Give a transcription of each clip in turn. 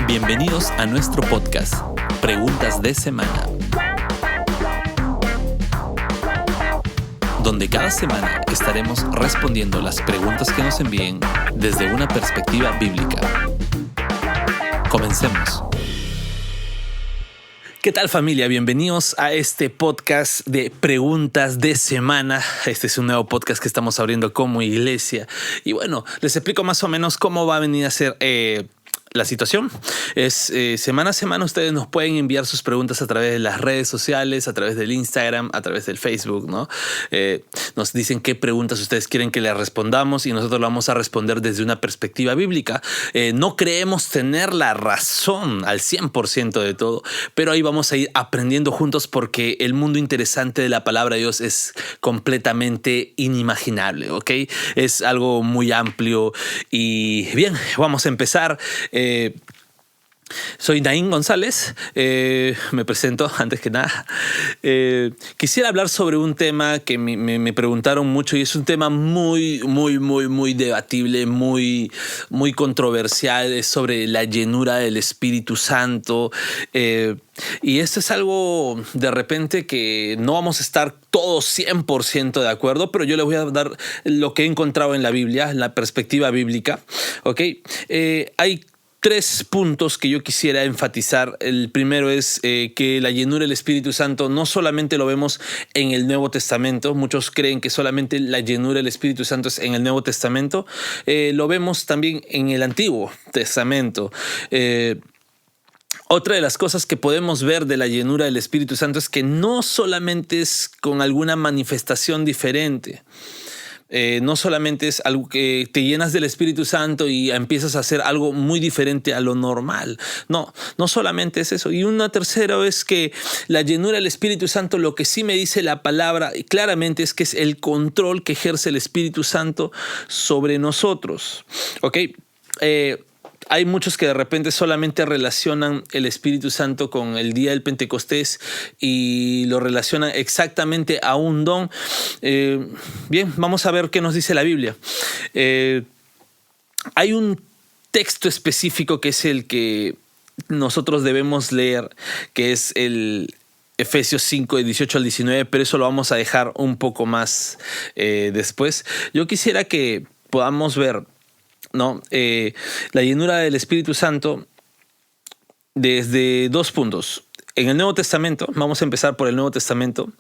Bienvenidos a nuestro podcast, Preguntas de Semana, donde cada semana estaremos respondiendo las preguntas que nos envíen desde una perspectiva bíblica. Comencemos. ¿Qué tal, familia? Bienvenidos a este podcast de Preguntas de Semana. Este es un nuevo podcast que estamos abriendo como iglesia. Y bueno, les explico más o menos cómo va a venir a ser la situación. Es semana a semana ustedes nos pueden enviar sus preguntas a través de las redes sociales, a través del Instagram, a través del Facebook, ¿no? Nos dicen qué preguntas ustedes quieren que les respondamos y nosotros lo vamos a responder desde una perspectiva bíblica. No creemos tener la razón al 100% de todo, pero ahí vamos a ir aprendiendo juntos porque el mundo interesante de la palabra de Dios es completamente inimaginable, ¿ok? Es algo muy amplio y bien, vamos a empezar. Soy Naín González, me presento antes que nada. Quisiera hablar sobre un tema que me preguntaron mucho y es un tema muy debatible, muy controversial. Es sobre la llenura del Espíritu Santo. Y esto es algo de repente que no vamos a estar todos 100% de acuerdo, pero yo les voy a dar lo que he encontrado en la Biblia, en la perspectiva bíblica. ¿Okay? Hay tres puntos que yo quisiera enfatizar. El primero es que la llenura del Espíritu Santo no solamente lo vemos en el Nuevo Testamento. Muchos creen que solamente la llenura del Espíritu Santo es en el Nuevo Testamento. Lo vemos también en el Antiguo Testamento. Otra de las cosas que podemos ver de la llenura del Espíritu Santo es que no solamente es con alguna manifestación diferente. No solamente es algo que te llenas del Espíritu Santo y empiezas a hacer algo muy diferente a lo normal. No solamente es eso. Y una tercera es que la llenura del Espíritu Santo, lo que sí me dice la palabra claramente es que es el control que ejerce el Espíritu Santo sobre nosotros. ¿Ok? Hay muchos que de repente solamente relacionan el Espíritu Santo con el día del Pentecostés y lo relacionan exactamente a un don. Bien, vamos a ver qué nos dice la Biblia. Hay un texto específico que es el que nosotros debemos leer, que es el Efesios 5, de 18 al 19, pero eso lo vamos a dejar un poco más después. Yo quisiera que podamos ver, ¿no? La llenura del Espíritu Santo desde dos puntos. En el Nuevo Testamento, vamos a empezar por el Nuevo Testamento,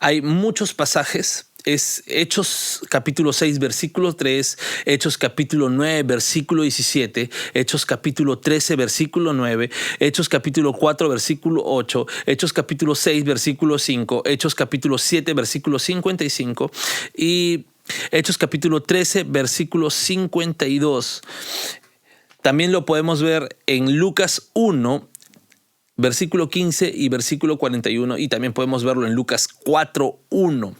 hay muchos pasajes. Es Hechos capítulo 6, versículo 3, Hechos capítulo 9, versículo 17, Hechos capítulo 13, versículo 9, Hechos capítulo 4, versículo 8, Hechos capítulo 6, versículo 5, Hechos capítulo 7, versículo 55 y Hechos capítulo 13, versículo 52. También lo podemos ver en Lucas 1, versículo 15 y versículo 41. Y también podemos verlo en Lucas 4, 1.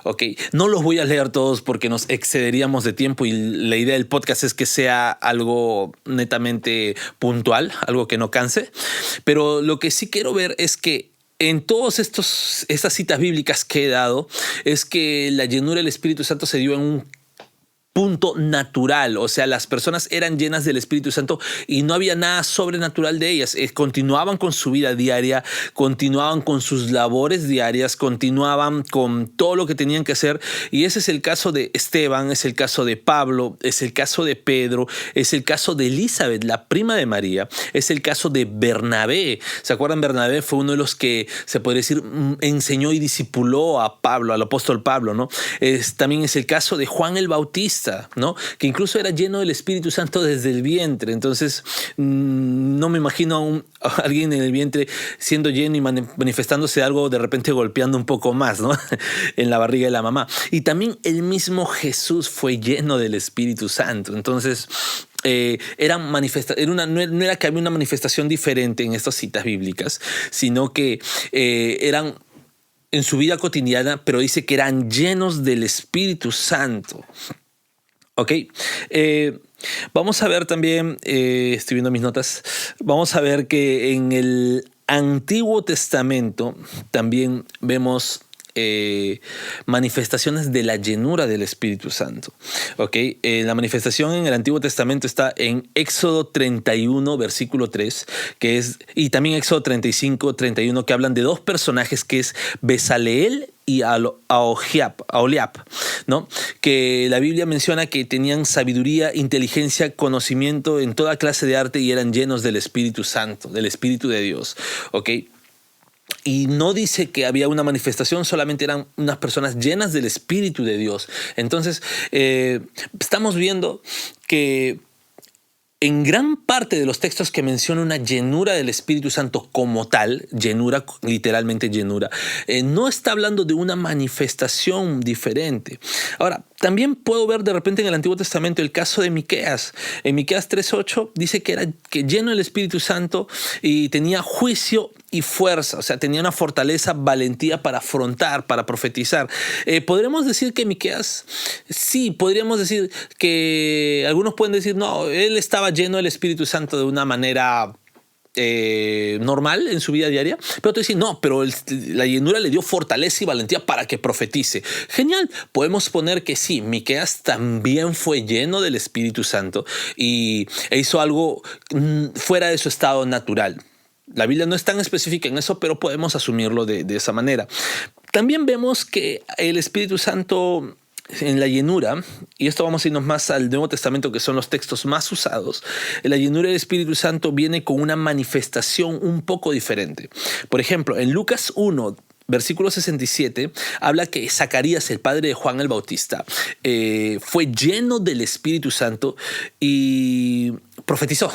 Ok, no los voy a leer todos porque nos excederíamos de tiempo y la idea del podcast es que sea algo netamente puntual, algo que no canse. Pero lo que sí quiero ver es que en todas estas citas bíblicas que he dado, es que la llenura del Espíritu Santo se dio en un punto natural, o sea, las personas eran llenas del Espíritu Santo y no había nada sobrenatural de ellas. Continuaban con su vida diaria, continuaban con sus labores diarias, continuaban con todo lo que tenían que hacer. Y ese es el caso de Esteban, es el caso de Pablo, es el caso de Pedro, es el caso de Elizabeth, la prima de María, es el caso de Bernabé. ¿Se acuerdan? Bernabé fue uno de los que, se podría decir, enseñó y discipuló a Pablo, al apóstol Pablo, ¿no? También es el caso de Juan el Bautista, ¿no? Que incluso era lleno del Espíritu Santo desde el vientre. Entonces no me imagino a alguien en el vientre siendo lleno y manifestándose algo, de repente golpeando un poco más, ¿no? En la barriga de la mamá. Y también el mismo Jesús fue lleno del Espíritu Santo. Entonces no era que había una manifestación diferente en estas citas bíblicas, sino que eran en su vida cotidiana, pero dice que eran llenos del Espíritu Santo. Ok, vamos a ver también, estoy viendo mis notas, vamos a ver que en el Antiguo Testamento también vemos manifestaciones de la llenura del Espíritu Santo. ¿Okay? La manifestación en el Antiguo Testamento está en Éxodo 31, versículo 3, y también Éxodo 35, 31, que hablan de dos personajes, que es Bezaleel y Aholiab, ¿no? Que la Biblia menciona que tenían sabiduría, inteligencia, conocimiento en toda clase de arte y eran llenos del Espíritu Santo, del Espíritu de Dios. ¿Ok? Y no dice que había una manifestación, solamente eran unas personas llenas del Espíritu de Dios. Entonces, estamos viendo que en gran parte de los textos que menciona una llenura del Espíritu Santo como tal, llenura, literalmente llenura, no está hablando de una manifestación diferente. Ahora, también puedo ver de repente en el Antiguo Testamento el caso de Miqueas. En Miqueas 3:8 dice que era lleno del Espíritu Santo y tenía juicio y fuerza, o sea, tenía una fortaleza, valentía para afrontar, para profetizar. ¿Podremos decir que Miqueas? Sí, podríamos decir que algunos pueden decir, no, él estaba lleno del Espíritu Santo de una manera normal en su vida diaria, pero tú dices, no, pero la llenura le dio fortaleza y valentía para que profetice. Genial, podemos poner que sí, Miqueas también fue lleno del Espíritu Santo e hizo algo fuera de su estado natural. La Biblia no es tan específica en eso, pero podemos asumirlo de esa manera. También vemos que el Espíritu Santo en la llenura, y esto vamos a irnos más al Nuevo Testamento, que son los textos más usados, la llenura del Espíritu Santo viene con una manifestación un poco diferente. Por ejemplo, en Lucas 1, versículo 67, habla que Zacarías, el padre de Juan el Bautista, fue lleno del Espíritu Santo y profetizó.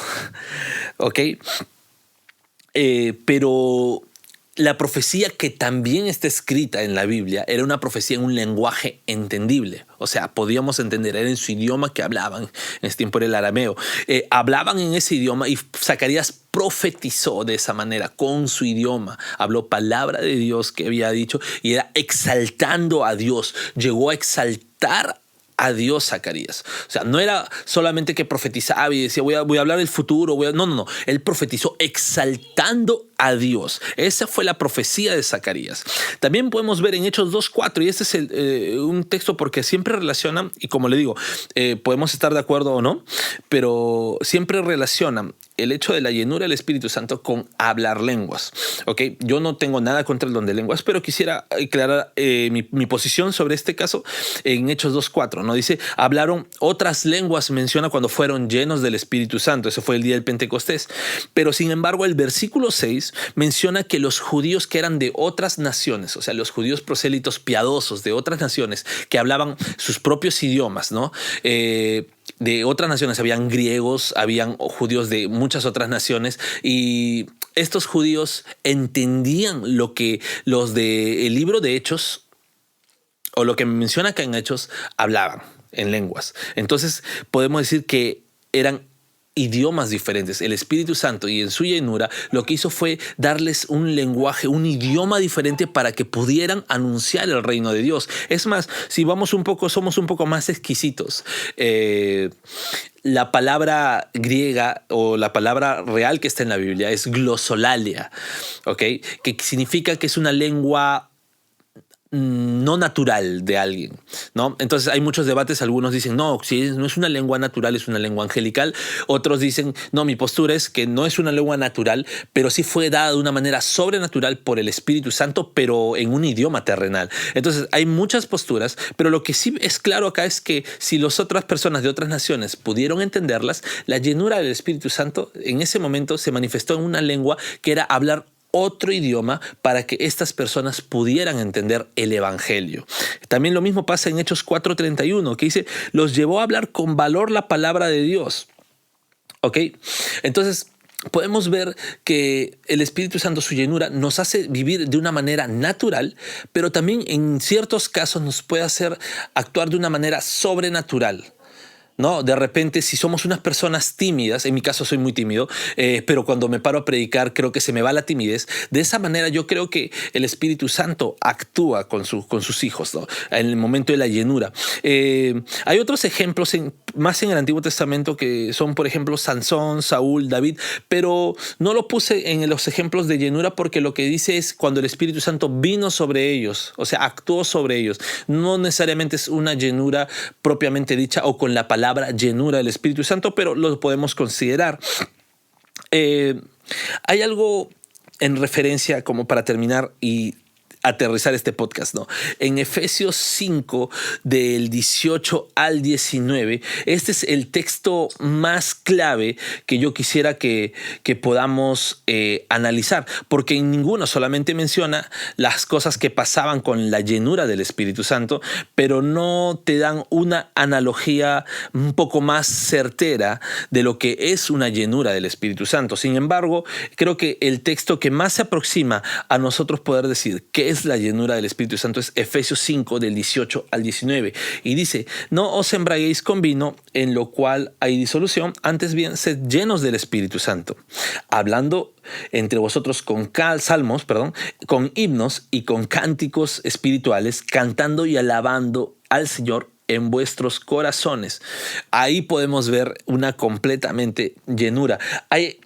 ¿Ok? Pero la profecía que también está escrita en la Biblia era una profecía en un lenguaje entendible. O sea, podíamos entender, era en su idioma que hablaban. En ese tiempo era el arameo. Hablaban en ese idioma y Zacarías profetizó de esa manera, con su idioma. Habló palabra de Dios que había dicho y era exaltando a Dios. Llegó a exaltar a Dios Zacarías. O sea, no era solamente que profetizaba y decía, voy a hablar del futuro. No. Él profetizó exaltando a Dios. Esa fue la profecía de Zacarías. También podemos ver en Hechos 2:4, y este es un texto porque siempre relacionan, y como le digo, podemos estar de acuerdo o no, pero siempre relacionan el hecho de la llenura del Espíritu Santo con hablar lenguas. ¿Okay? Yo no tengo nada contra el don de lenguas, pero quisiera aclarar mi posición sobre este caso en Hechos 2:4. ¿No? Dice, hablaron otras lenguas, menciona cuando fueron llenos del Espíritu Santo. Ese fue el día del Pentecostés. Pero sin embargo, el versículo 6 menciona que los judíos que eran de otras naciones, o sea, los judíos prosélitos piadosos de otras naciones que hablaban sus propios idiomas, ¿no? De otras naciones, habían griegos, habían judíos de muchas otras naciones, y estos judíos entendían lo que los del libro de Hechos, o lo que menciona acá en Hechos, hablaban en lenguas. Entonces podemos decir que eran idiomas diferentes. El Espíritu Santo, y en su llenura, lo que hizo fue darles un lenguaje, un idioma diferente para que pudieran anunciar el reino de Dios. Es más, si somos un poco más exquisitos, la palabra griega o la palabra real que está en la Biblia es glosolalia, ¿ok? Que significa que es una lengua no natural de alguien, ¿no? Entonces hay muchos debates. Algunos dicen, no, si no es una lengua natural, es una lengua angelical. Otros dicen, no, mi postura es que no es una lengua natural, pero sí fue dada de una manera sobrenatural por el Espíritu Santo, pero en un idioma terrenal. Entonces hay muchas posturas, pero lo que sí es claro acá es que si las otras personas de otras naciones pudieron entenderlas, la llenura del Espíritu Santo en ese momento se manifestó en una lengua que era hablar otro idioma para que estas personas pudieran entender el evangelio. También lo mismo pasa en Hechos 4:31, que dice, los llevó a hablar con valor la palabra de Dios. ¿Ok? Entonces podemos ver que el Espíritu Santo, su llenura, nos hace vivir de una manera natural, pero también en ciertos casos nos puede hacer actuar de una manera sobrenatural. ¿No? De repente, si somos unas personas tímidas, en mi caso soy muy tímido, pero cuando me paro a predicar creo que se me va la timidez. De esa manera yo creo que el Espíritu Santo actúa con sus hijos, ¿no? En el momento de la llenura. Hay otros ejemplos más en el Antiguo Testamento, que son, por ejemplo, Sansón, Saúl, David, pero no lo puse en los ejemplos de llenura porque lo que dice es cuando el Espíritu Santo vino sobre ellos, o sea, actuó sobre ellos. No necesariamente es una llenura propiamente dicha o con la palabra llenura del Espíritu Santo, pero lo podemos considerar. Hay algo en referencia, como para terminar y aterrizar este podcast, ¿no? En Efesios 5, del 18 al 19, este es el texto más clave que yo quisiera que podamos analizar, porque en ninguno solamente menciona las cosas que pasaban con la llenura del Espíritu Santo, pero no te dan una analogía un poco más certera de lo que es una llenura del Espíritu Santo. Sin embargo, creo que el texto que más se aproxima a nosotros poder decir qué es la llenura del Espíritu Santo es Efesios 5, del 18 al 19. Y dice: no os embriaguéis con vino, en lo cual hay disolución, antes bien sed llenos del Espíritu Santo, hablando entre vosotros con salmos, con himnos y con cánticos espirituales, cantando y alabando al Señor en vuestros corazones. Ahí podemos ver una completamente llenura.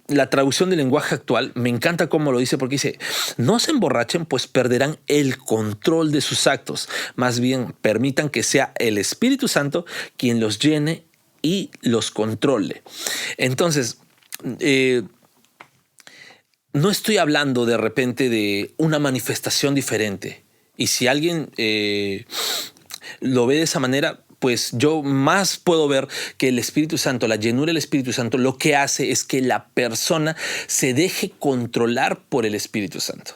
La traducción del lenguaje actual, me encanta cómo lo dice, porque dice: no se emborrachen, pues perderán el control de sus actos. Más bien, permitan que sea el Espíritu Santo quien los llene y los controle. Entonces, no estoy hablando de repente de una manifestación diferente. Y si alguien lo ve de esa manera, pues yo más puedo ver que el Espíritu Santo, la llenura del Espíritu Santo, lo que hace es que la persona se deje controlar por el Espíritu Santo.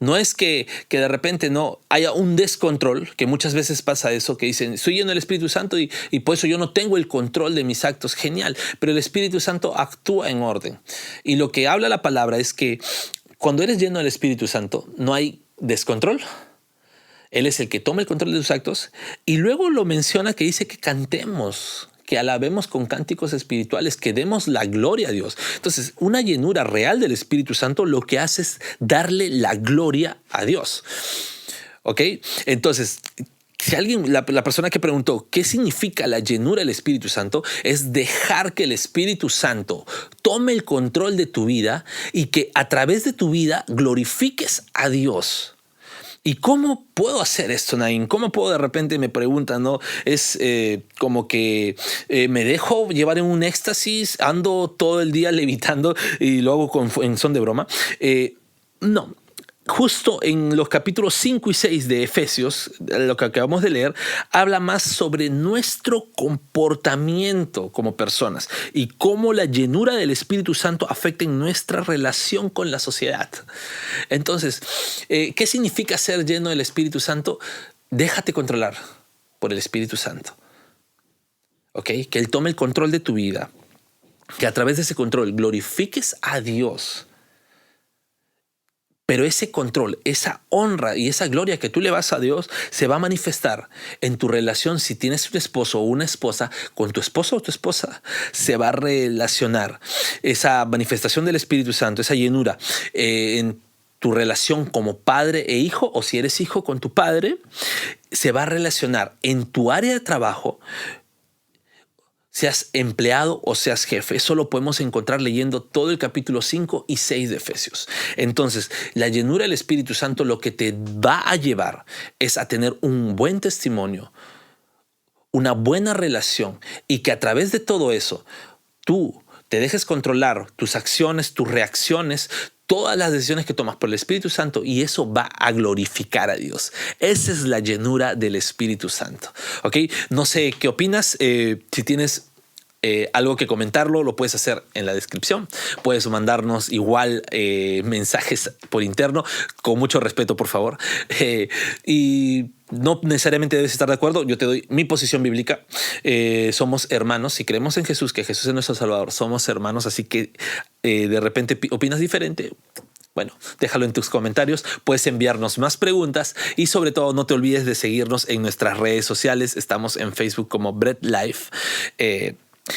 No es que de repente no haya un descontrol, que muchas veces pasa eso, que dicen: estoy lleno del Espíritu Santo y por eso yo no tengo el control de mis actos. Genial, pero el Espíritu Santo actúa en orden. Y lo que habla la palabra es que cuando eres lleno del Espíritu Santo no hay descontrol. Él es el que toma el control de tus actos, y luego lo menciona, que dice que cantemos, que alabemos con cánticos espirituales, que demos la gloria a Dios. Entonces, una llenura real del Espíritu Santo lo que hace es darle la gloria a Dios. ¿Ok? Entonces, si alguien, la persona que preguntó qué significa la llenura del Espíritu Santo, es dejar que el Espíritu Santo tome el control de tu vida y que a través de tu vida glorifiques a Dios. ¿Y cómo puedo hacer esto, Naín? ¿Cómo puedo? De repente me preguntan, ¿no? Es como que me dejo llevar en un éxtasis, ando todo el día levitando y lo hago en son de broma. No. Justo en los capítulos 5 y 6 de Efesios, lo que acabamos de leer, habla más sobre nuestro comportamiento como personas y cómo la llenura del Espíritu Santo afecta en nuestra relación con la sociedad. Entonces, ¿qué significa ser lleno del Espíritu Santo? Déjate controlar por el Espíritu Santo. ¿Ok? Que Él tome el control de tu vida, que a través de ese control glorifiques a Dios. Pero ese control, esa honra y esa gloria que tú le vas a Dios se va a manifestar en tu relación. Si tienes un esposo o una esposa, con tu esposo o tu esposa, se va a relacionar esa manifestación del Espíritu Santo, esa llenura en tu relación como padre e hijo, o si eres hijo con tu padre, se va a relacionar en tu área de trabajo, seas empleado o seas jefe. Eso lo podemos encontrar leyendo todo el capítulo 5 y 6 de Efesios. Entonces, la llenura del Espíritu Santo lo que te va a llevar es a tener un buen testimonio, una buena relación, y que a través de todo eso tú te dejes controlar tus acciones, tus reacciones, todas las decisiones que tomas por el Espíritu Santo, y eso va a glorificar a Dios. Esa es la llenura del Espíritu Santo. ¿Ok? No sé qué opinas. Si tienes algo que comentarlo, lo puedes hacer en la descripción. Puedes mandarnos igual mensajes por interno, con mucho respeto, por favor. Y no necesariamente debes estar de acuerdo. Yo te doy mi posición bíblica. Somos hermanos. Si creemos en Jesús, que Jesús es nuestro Salvador, somos hermanos. Así que de repente opinas diferente, bueno, déjalo en tus comentarios. Puedes enviarnos más preguntas y sobre todo no te olvides de seguirnos en nuestras redes sociales. Estamos en Facebook como Bread Life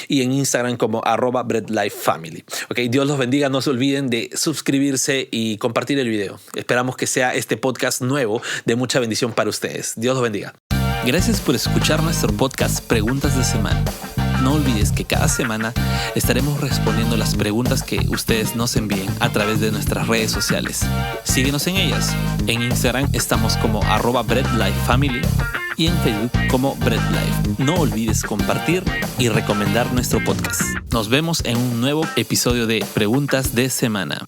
y en Instagram como @BreadLifeFamily. Okay, Dios los bendiga. No se olviden de suscribirse y compartir el video. Esperamos que sea este podcast nuevo de mucha bendición para ustedes. Dios los bendiga. Gracias por escuchar nuestro podcast Preguntas de Semana. no olvides que cada semana estaremos respondiendo las preguntas que ustedes nos envíen a través de nuestras redes sociales. Síguenos en ellas. En Instagram estamos como @breadlifefamily y en Facebook como BreadLife. No olvides compartir y recomendar nuestro podcast. Nos vemos en un nuevo episodio de Preguntas de Semana.